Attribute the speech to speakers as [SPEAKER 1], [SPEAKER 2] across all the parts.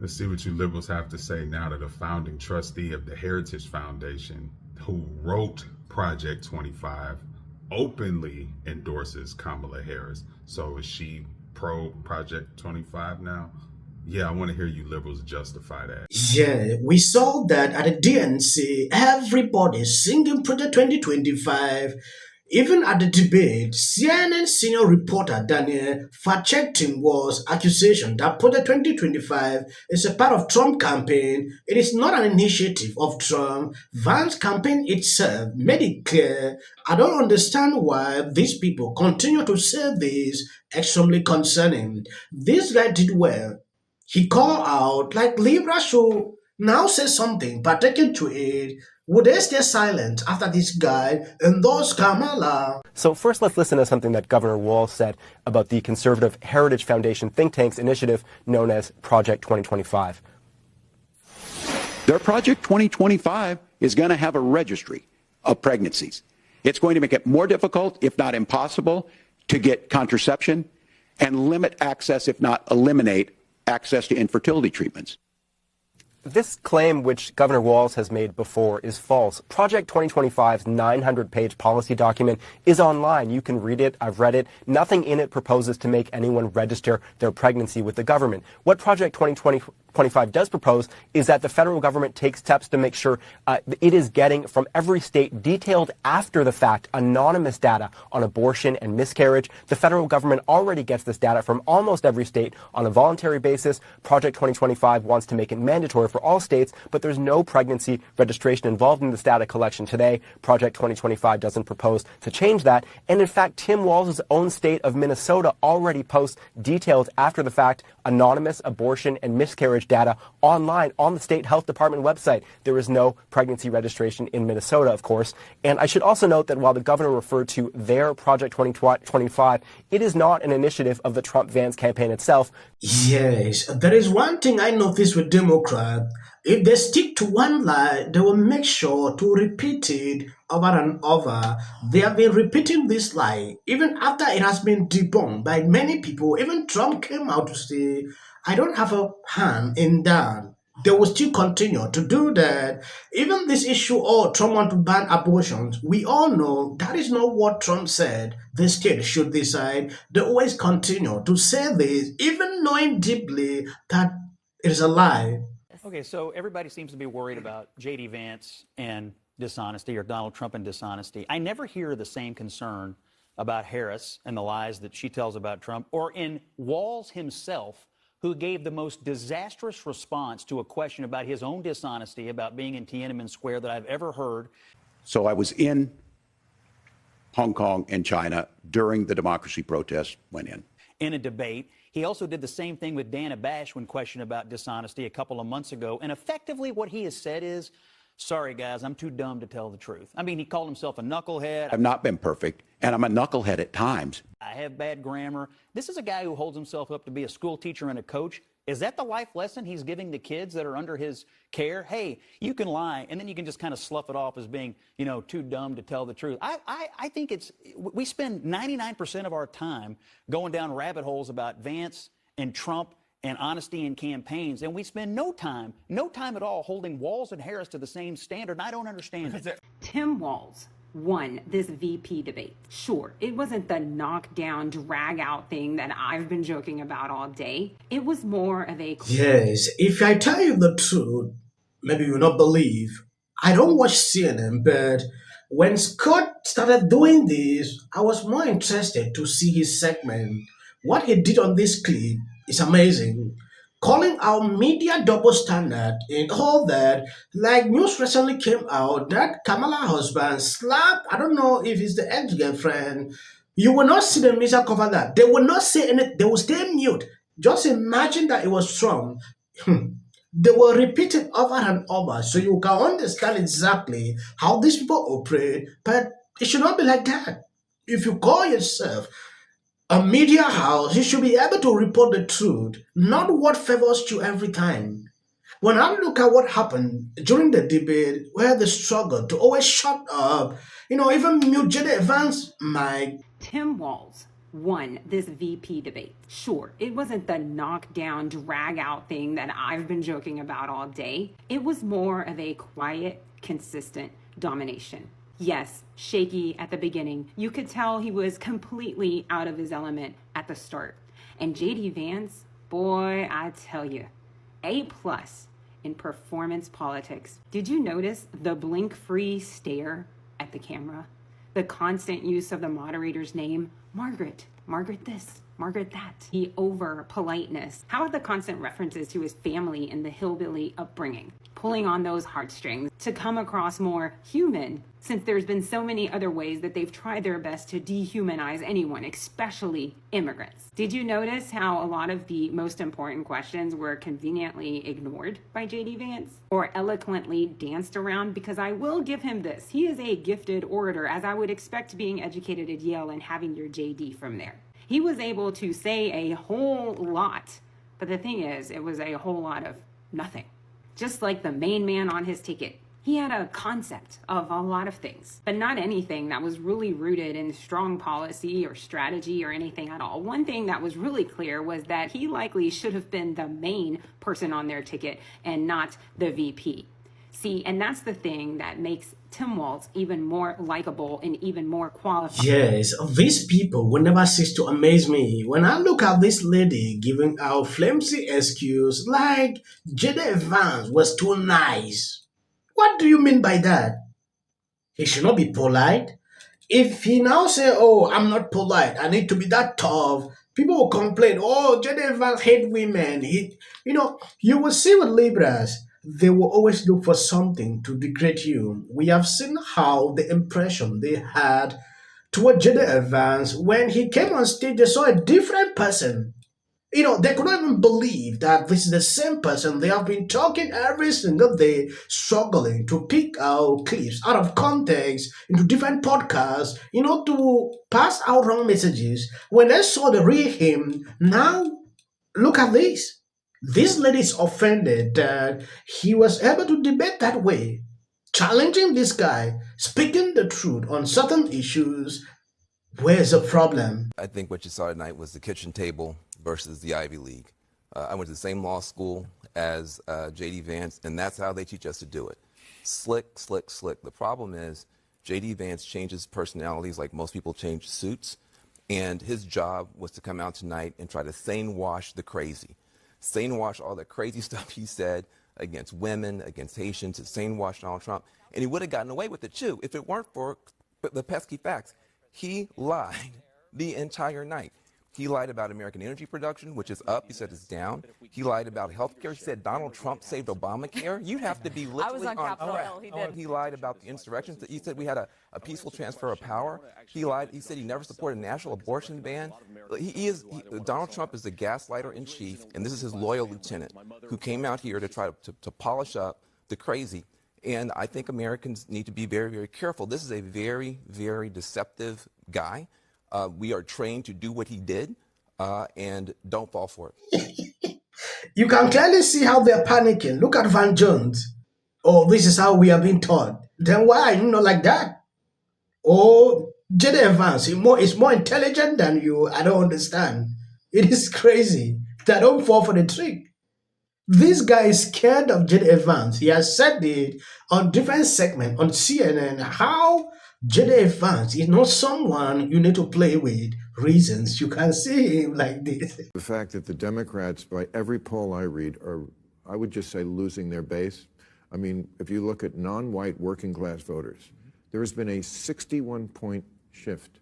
[SPEAKER 1] Let's see what you liberals have to say now that a founding trustee of the Heritage Foundation, who wrote Project 25, openly endorses Kamala Harris. So is she pro Project 25 now? Yeah, I want to hear you liberals justify that.
[SPEAKER 2] Yeah, we saw that at the DNC, everybody singing Project 2025. Even at the debate, CNN senior reporter Daniel fact-checked Tim Walz accusation that Project 2025 is a part of Trump campaign. It is not an initiative of Trump. Vance campaign itself made it clear. I don't understand why these people continue to say this extremely concerning. This guy did well. He called out like Libra should now say something pertaining to it. Would they stay silent after this guy endorsed Kamala?
[SPEAKER 3] So first, let's listen to something that Governor Walz said about the conservative Heritage Foundation think tank's initiative known as Project 2025.
[SPEAKER 4] Their Project 2025 is going to have a registry of pregnancies. It's going to make it more difficult, if not impossible, to get contraception and limit access, if not eliminate access to infertility treatments.
[SPEAKER 3] This claim, which Governor Walz has made before, is false. Project 2025's 900-page policy document is online. You can read it. I've read it. Nothing in it proposes to make anyone register their pregnancy with the government. What Project 2025 does propose is that the federal government takes steps to make sure it is getting from every state detailed after the fact anonymous data on abortion and miscarriage. The federal government already gets this data from almost every state on a voluntary basis. Project 2025 wants to make it mandatory for all states, but there's no pregnancy registration involved in this data collection today. Project 2025 doesn't propose to change that. And in fact, Tim Walz's own state of Minnesota already posts detailed after the fact anonymous abortion and miscarriage data online on the state health department website. There is no pregnancy registration in Minnesota, of course. And I should also note that while the governor referred to their Project 2025, it is not an initiative of the Trump-Vance campaign itself.
[SPEAKER 2] Yes, there is one thing I noticed with Democrats. If they stick to one lie, they will make sure to repeat it over and over. They have been repeating this lie even after it has been debunked by many people. Even Trump came out to say, I don't have a hand in that. They will still continue to do that. Even this issue, oh, Trump want to ban abortions. We all know that is not what Trump said. The state should decide. They always continue to say this, even knowing deeply that it is a lie.
[SPEAKER 5] Okay, so everybody seems to be worried about JD Vance and dishonesty, or Donald Trump and dishonesty. I never hear the same concern about Harris and the lies that she tells about Trump, or in Walz himself, who gave the most disastrous response to a question about his own dishonesty about being in Tiananmen Square that I've ever heard.
[SPEAKER 4] So I was in Hong Kong and China during the democracy protests went
[SPEAKER 5] in a debate. He also did the same thing with Dana Bash when questioned about dishonesty a couple of months ago. And effectively what he has said is, sorry, guys, I'm too dumb to tell the truth. I mean, he called himself a knucklehead.
[SPEAKER 4] I've not been perfect, and I'm a knucklehead at times.
[SPEAKER 5] I have bad grammar. This is a guy who holds himself up to be a school teacher and a coach. Is that the life lesson he's giving the kids that are under his care? Hey, you can lie, and then you can just kind of slough it off as being, you know, too dumb to tell the truth. I think we spend 99% of our time going down rabbit holes about Vance and Trump and honesty in campaigns, and we spend no time at all holding Walz and Harris to the same standard, and I don't understand it.
[SPEAKER 6] Tim Walz won this VP debate. Sure, it wasn't the knockdown, drag out thing that I've been joking about all day. It was more of a...
[SPEAKER 2] Yes, if I tell you the truth, maybe you will not believe. I don't watch CNN, but when Scott started doing this, I was more interested to see his segment. What he did on this clip is amazing. Calling out media double standard and all that. Like news recently came out that Kamala husband slapped, I don't know if it's the ex-girlfriend. You will not see the media cover that. They will not say anything. They will stay mute. Just imagine that it was Trump. They will repeat it over and over so you can understand exactly how these people operate. But it should not be like that. If you call yourself a media house, you should be able to report the truth, not what favors you every time. When I look at what happened during the debate, where they struggled to always shut up, even mute JD Vance mic.
[SPEAKER 6] Tim Walz One, this VP debate. Sure, it wasn't the knockdown, drag out thing that I've been joking about all day. It was more of a quiet, consistent domination. Yes, shaky at the beginning. You could tell he was completely out of his element at the start. And JD Vance, boy, I tell you, A+ in performance politics. Did you notice the blink-free stare at the camera? The constant use of the moderator's name, Margaret this, Margaret that. The over-politeness. How about the constant references to his family and the hillbilly upbringing? Pulling on those heartstrings to come across more human, since there's been so many other ways that they've tried their best to dehumanize anyone, especially immigrants. Did you notice how a lot of the most important questions were conveniently ignored by JD Vance or eloquently danced around? Because I will give him this. He is a gifted orator, as I would expect being educated at Yale and having your JD from there. He was able to say a whole lot, but the thing is, it was a whole lot of nothing. Just like the main man on his ticket. He had a concept of a lot of things, but not anything that was really rooted in strong policy or strategy or anything at all. One thing that was really clear was that he likely should have been the main person on their ticket and not the VP. See, and that's the thing that makes Tim Walz even more likable and even more qualified.
[SPEAKER 2] Yes, these people will never cease to amaze me. When I look at this lady giving out flimsy excuse like JD Vance was too nice. What do you mean by that? He should not be polite. If he now say, oh, I'm not polite, I need to be that tough, people will complain, oh, JD Vance hate women. You will see with Libras, they will always look for something to degrade you. We have seen how the impression they had toward JD Vance when he came on stage, they saw a different person. They could not even believe that this is the same person they have been talking every single day, struggling to pick out clips out of context into different podcasts, to pass out wrong messages. When they saw the real him, now look at this. This lady is offended that he was able to debate that way, challenging this guy, speaking the truth on certain issues. Where's the problem?
[SPEAKER 7] I think what you saw tonight was the kitchen table versus the Ivy League. I went to the same law school as JD Vance, and that's how they teach us to do it. Slick, slick, slick. The problem is JD Vance changes personalities like most people change suits, and his job was to come out tonight and try to sane wash the crazy. Sane wash all the crazy stuff he said against women, against Haitians, to sane wash Donald Trump, and he would have gotten away with it too if it weren't for the pesky facts. He lied the entire night. He lied about American energy production, which is up. He said it's down. He lied about health care. He said Donald Trump saved Obamacare. You'd have to be literally on
[SPEAKER 8] Capitol Hill. He did.
[SPEAKER 7] He lied about the insurrections. He said we had a peaceful transfer of power. He lied. He said he never supported a national abortion ban. Donald Trump is the gaslighter in chief, and this is his loyal lieutenant who came out here to try to polish up the crazy. And I think Americans need to be very, very careful. This is a very, very deceptive guy. We are trained to do what he did, and don't fall for it.
[SPEAKER 2] You can clearly see how they're panicking. Look at Van Jones. Oh, this is how we are being taught. Then why are you not like that? Oh, JD Vance is more intelligent than you. I don't understand. It is crazy. That don't fall for the trick. This guy is scared of JD Vance. He has said it on different segments on CNN how JD Vance is not someone you need to play with. Reasons you can see him like this.
[SPEAKER 9] The fact that the Democrats, by every poll I read, are, I would just say, losing their base. I mean, if you look at non-white working class voters, there has been a 61-point shift.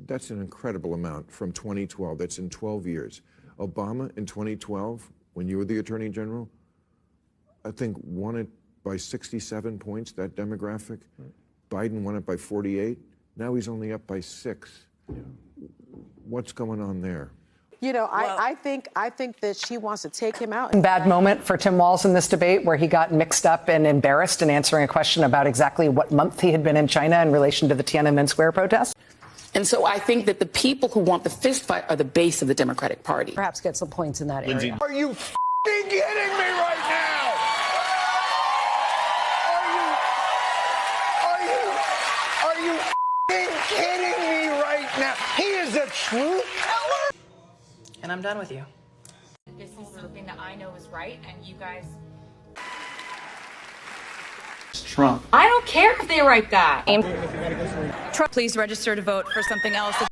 [SPEAKER 9] That's an incredible amount from 2012. That's in 12 years. Obama in 2012, when you were the Attorney General, I think won it by 67 points, that demographic. Biden won it by 48. Now he's only up by 6. What's going on there?
[SPEAKER 8] I think that she wants to take him out. Bad moment for Tim Walz in this debate where he got mixed up and embarrassed in answering a question about exactly what month he had been in China in relation to the Tiananmen Square protest.
[SPEAKER 10] And so I think that the people who want the fist fight are the base of the Democratic Party.
[SPEAKER 8] Perhaps get some points in that area.
[SPEAKER 11] Are you f***ing kidding me right now? Are you f***ing kidding me right now? He is a truth
[SPEAKER 12] I'm done with you.
[SPEAKER 13] This is something that I know is right, and you guys...
[SPEAKER 14] Trump.
[SPEAKER 13] I don't care if they write that.
[SPEAKER 15] Trump, please register to vote for something else.